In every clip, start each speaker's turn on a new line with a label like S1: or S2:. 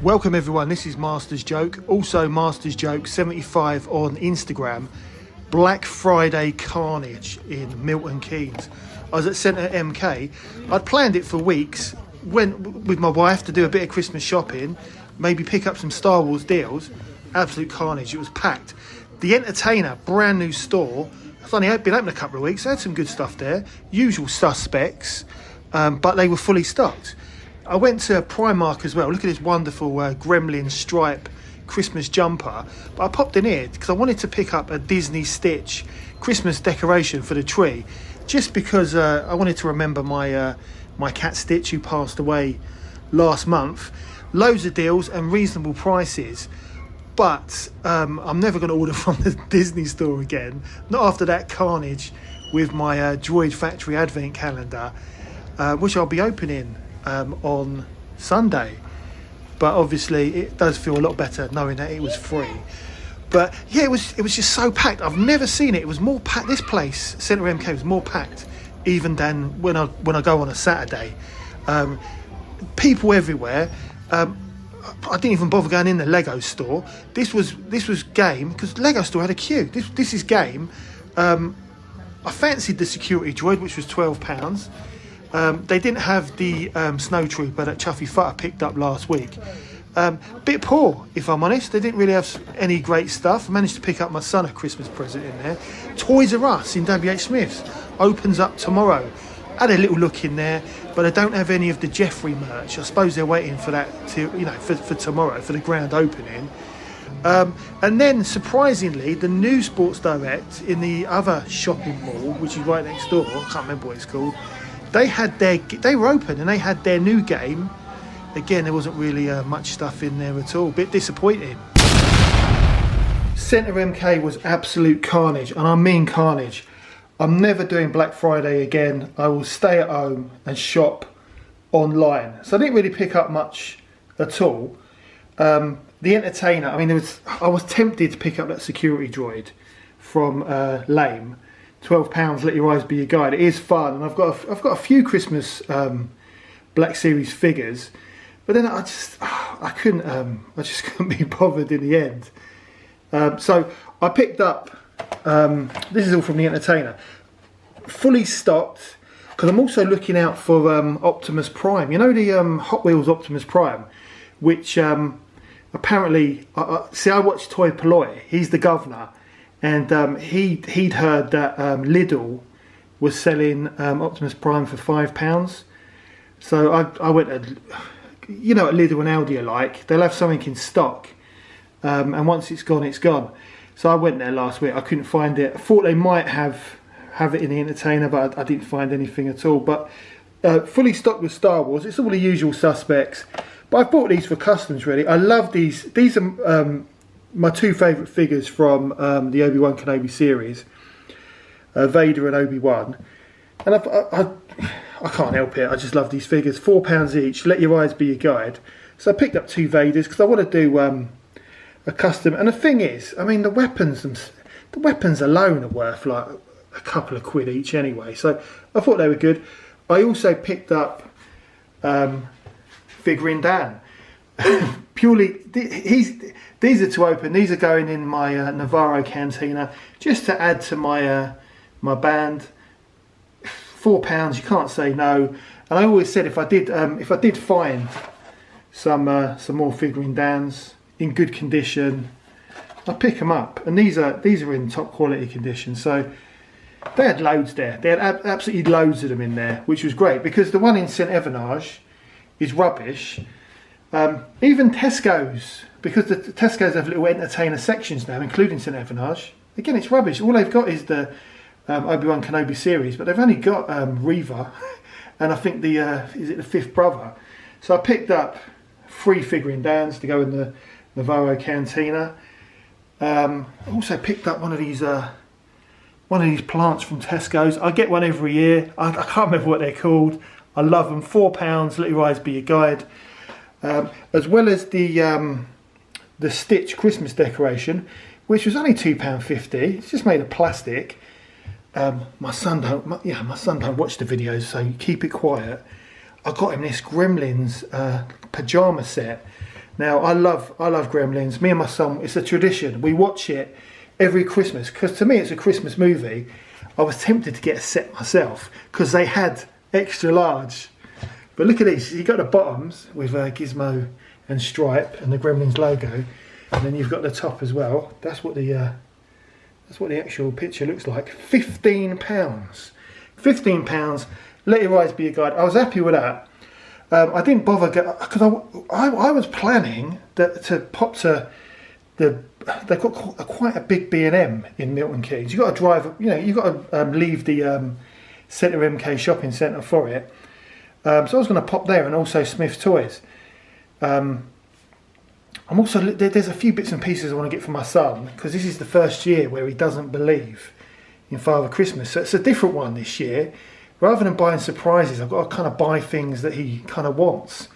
S1: Welcome everyone, this is Master's Joke, also Master's Joke 75 on Instagram. Black Friday Carnage in Milton Keynes. I was at Centre MK. I'd planned it for weeks, went with my wife to do a bit of Christmas shopping, maybe pick up some Star Wars deals. Absolute carnage, it was packed. The Entertainer, brand new store, it's only been open a couple of weeks, they had some good stuff there, usual suspects, but they were fully stocked. I went to Primark as well. Look at this wonderful gremlin stripe Christmas jumper. But I popped in here because I wanted to pick up a Disney Stitch Christmas decoration for the tree, just because I wanted to remember my my cat Stitch, who passed away last month. Loads of deals and reasonable prices. But I'm never going to order from the Disney store again. Not after that carnage with my Droid Factory Advent calendar, which I'll be opening on Sunday. But obviously it does feel a lot better knowing that it was free. But yeah, it was just so packed. I've never seen it. It was more packed. This place, Centre MK, was more packed even than when I go on a Saturday. People everywhere. I didn't even bother going in the Lego store. This was game, because Lego store had a queue. This is game. I fancied the security droid, which was £12. They didn't have the snow trooper that Chuffy Futter picked up last week. Bit poor, if I'm honest. They didn't really have any great stuff. I managed to pick up my son a Christmas present in there. Toys R Us in WH Smith's opens up tomorrow. Had a little look in there, but I don't have any of the Jeffrey merch. I suppose they're waiting for that to, for tomorrow, for the grand opening. And then, surprisingly, the new Sports Direct in the other shopping mall, which is right next door, I can't remember what it's called, they were open and they had their new game. Again, there wasn't really much stuff in there at all. Bit disappointing. Centre MK was absolute carnage, and I mean carnage. I'm never doing Black Friday again. I will stay at home and shop online. So I didn't really pick up much at all. The Entertainer, I mean, I was tempted to pick up that security droid from Lame. £12, let your eyes be your guide. It is fun, and I've got a few Christmas Black Series figures, but then I just couldn't be bothered in the end. So I picked up. This is all from the Entertainer, fully stocked, because I'm also looking out for Optimus Prime. You know, the Hot Wheels Optimus Prime, which apparently I watched Toy Polloy. He's the governor. And he'd heard that Lidl was selling Optimus Prime for £5. So I went at, you know what Lidl and Aldi are like. They'll have something in stock, and once it's gone, it's gone. So I went there last week. I couldn't find it. I thought they might have it in the Entertainer, but I didn't find anything at all. But fully stocked with Star Wars. It's all the usual suspects. But I bought these for customs, really. I love these. These are my two favourite figures from the Obi-Wan Kenobi series, Vader and Obi-Wan, and I can't help it. I just love these figures. £4 each. Let your eyes be your guide. So I picked up two Vaders because I want to do a custom. And the thing is, I mean, the weapons alone are worth like a couple of quid each anyway. So I thought they were good. I also picked up Figuring Dan. Purely, these are to open. These are going in my Navarro Cantina, just to add to my my band. £4, you can't say no. And I always said if I did find some more Figuring Dans in good condition, I'd pick them up. And these are in top quality condition. So they had loads there. They had absolutely loads of them in there, which was great, because the one in St Evernage is rubbish. Even Tesco's, because the Tesco's have little Entertainer sections now, including St Evernage. Again, it's rubbish. All they've got is the Obi-Wan Kenobi series, but they've only got Reva, and I think is it the fifth brother. So I picked up 3 Figuring Dans to go in the Navarro Cantina. I also picked up one of these plants from Tesco's. I get one every year. I can't remember what they're called. I love them. £4. Let your eyes be your guide. As well as the Stitch Christmas decoration, which was only £2.50. It's just made of plastic. My son don't watch the videos, so keep it quiet. I got him this Gremlins pyjama set. Now, I love Gremlins. Me and my son, it's a tradition. We watch it every Christmas because to me it's a Christmas movie. I was tempted to get a set myself because they had extra large. But look at these. You've got the bottoms with Gizmo and Stripe and the Gremlins logo, and then you've got the top as well. That's what the actual picture looks like. £15. £15. Let your eyes be your guide. I was happy with that. I didn't bother because I was planning to pop to they've got quite a big B&M in Milton Keynes. You've got to drive, you've got to leave the Centre MK shopping centre for it. So I was going to pop there, and also Smith's Toys. I'm also, there's a few bits and pieces I want to get for my son because this is the first year where he doesn't believe in Father Christmas. So it's a different one this year. Rather than buying surprises, I've got to kind of buy things that he kind of wants.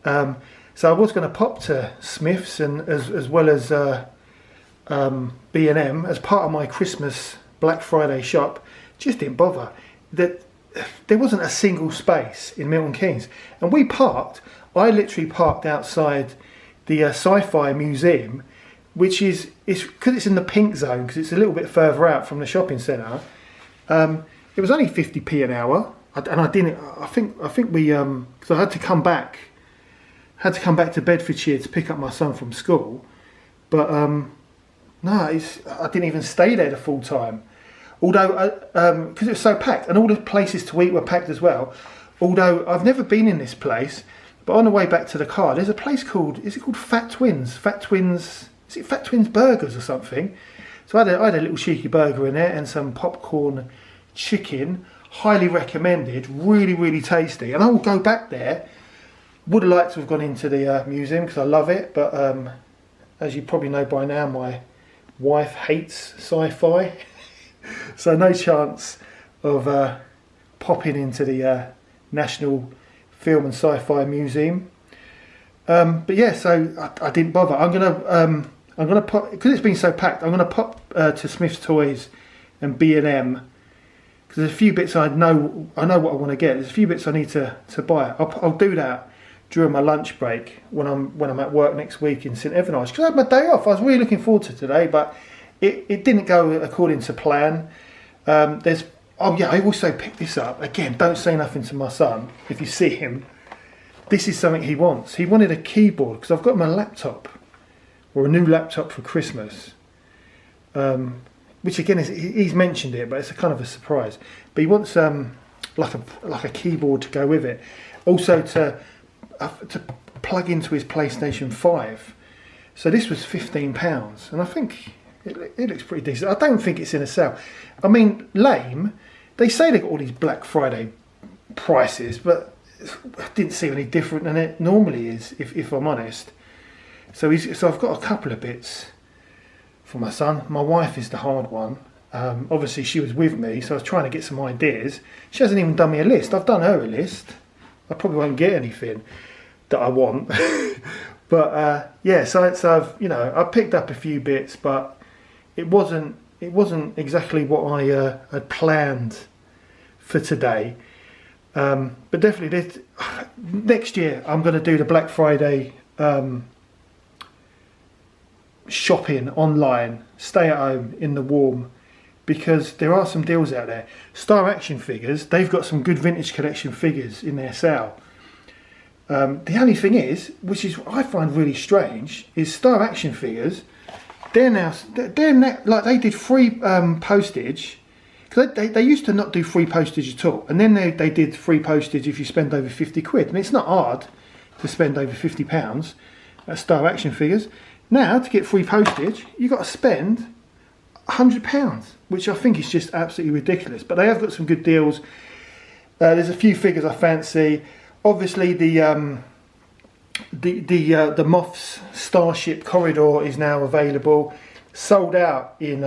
S1: So I was going to pop to Smith's and as well as B&M as part of my Christmas Black Friday shop. Just didn't bother. There wasn't a single space in Milton Keynes, and we parked. I literally parked outside the Sci-Fi Museum, which is because it's in the pink zone because it's a little bit further out from the shopping centre. It was only 50p an hour, and I didn't. I think we because I had to come back to Bedfordshire to pick up my son from school, but no, I didn't even stay there the full time. Although because it was so packed, and all the places to eat were packed as well. Although I've never been in this place, but on the way back to the car, there's a place called Fat Twins? Is it Fat Twins Burgers or something? So I had a little cheeky burger in there and some popcorn chicken, highly recommended, really, really tasty. And I will go back there. Would have liked to have gone into the museum because I love it, but as you probably know by now, my wife hates sci-fi, so no chance of popping into the National Film and Sci-Fi Museum. But yeah, so I didn't bother. I'm gonna pop because it's been so packed. I'm gonna pop to Smith's Toys and B&M. Because there's a few bits I know what I want to get. There's a few bits I need to buy. I'll do that during my lunch break when I'm at work next week in St Evanage. Because I had my day off. I was really looking forward to today, but it didn't go according to plan. I also picked this up again. Don't say nothing to my son if you see him. This is something he wants. He wanted a keyboard because I've got him a laptop or a new laptop for Christmas. Which again he's mentioned it, but it's a kind of a surprise. But he wants like a keyboard to go with it, also to plug into his PlayStation 5. So this was £15, and I think it looks pretty decent. I don't think it's in a sale. I mean, lame. They say they got all these Black Friday prices, but it didn't seem any different than it normally is, if I'm honest. So I've got a couple of bits for my son. My wife is the hard one. Obviously she was with me, so I was trying to get some ideas. She hasn't even done me a list. I've done her a list. I probably won't get anything that I want. But yeah, so I've I picked up a few bits, but it wasn't exactly what I had planned for today. But definitely next year I'm going to do the Black Friday shopping online, stay at home in the warm, because there are some deals out there. Star Action Figures, they've got some good vintage collection figures in their sale. The only thing is, which is I find really strange, is Star Action Figures, they're now like they did free postage, because they used to not do free postage at all, and then they did free postage if you spend over 50 quid, and it's not hard to spend over £50 at Star Action Figures. Now, to get free postage, you've got to spend £100, which I think is just absolutely ridiculous. But they have got some good deals. There's a few figures I fancy. Obviously, the Moth's Starship Corridor is now available. Sold out in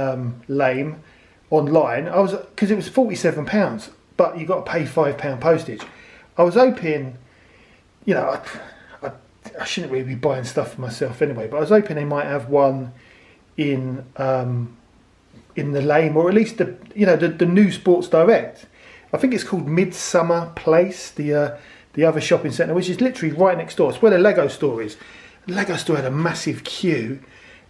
S1: Lame online. Because it was £47, but you got to pay £5 postage. I was hoping, I shouldn't really be buying stuff for myself anyway, but I was hoping they might have one in the Lame, or at least the new Sports Direct. I think it's called Midsummer Place, the other shopping centre, which is literally right next door. It's where the Lego store is. Lego store had a massive queue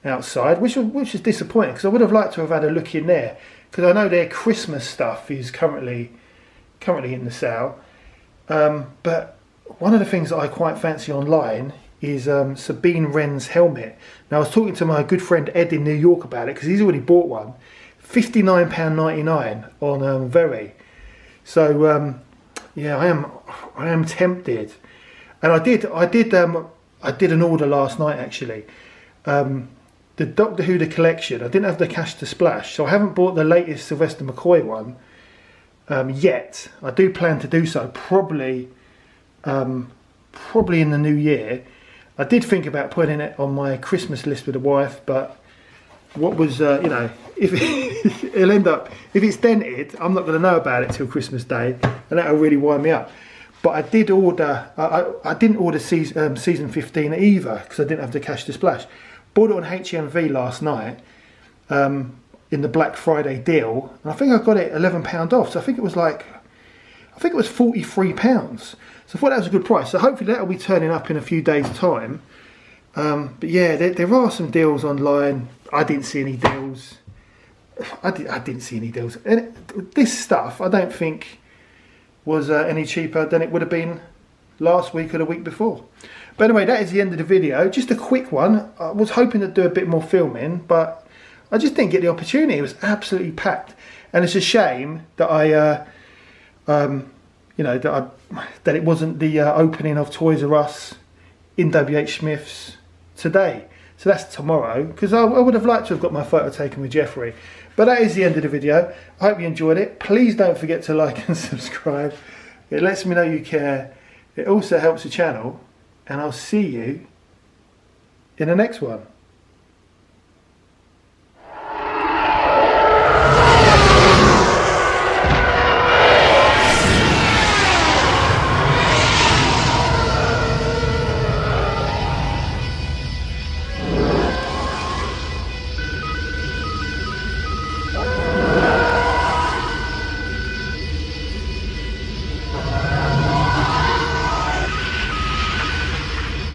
S1: outside, which was disappointing because I would have liked to have had a look in there, because I know their Christmas stuff is currently in the sale. But one of the things that I quite fancy online is Sabine Wren's helmet. Now I was talking to my good friend Ed in New York about it because he's already bought one. £59.99 on Very. So yeah, I am tempted, and I did an order last night actually. The Doctor Who the collection. I didn't have the cash to splash, so I haven't bought the latest Sylvester McCoy one yet. I do plan to do so probably in the new year. I did think about putting it on my Christmas list with the wife, but what was you know, if it'll end up, if it's dented, I'm not going to know about it till Christmas Day, and that'll really wind me up. But I did order. I didn't order season 15 either because I didn't have the cash to splash. Bought it on HMV last night in the Black Friday deal, and I think I got it £11 off. So I think it was £43. So I thought that was a good price. So hopefully that'll be turning up in a few days' time. But yeah, there are some deals online. I didn't see any deals. I didn't see any deals. And this stuff, I don't think was any cheaper than it would have been last week or the week before. But anyway, that is the end of the video. Just a quick one. I was hoping to do a bit more filming, but I just didn't get the opportunity. It was absolutely packed, and it's a shame that you know, that it wasn't the opening of Toys R Us in WH Smith's today. So that's tomorrow, because I would have liked to have got my photo taken with Jeffrey. But that is the end of the video. I hope you enjoyed it. Please don't forget to like and subscribe. It lets me know you care. It also helps the channel. And I'll see you in the next one.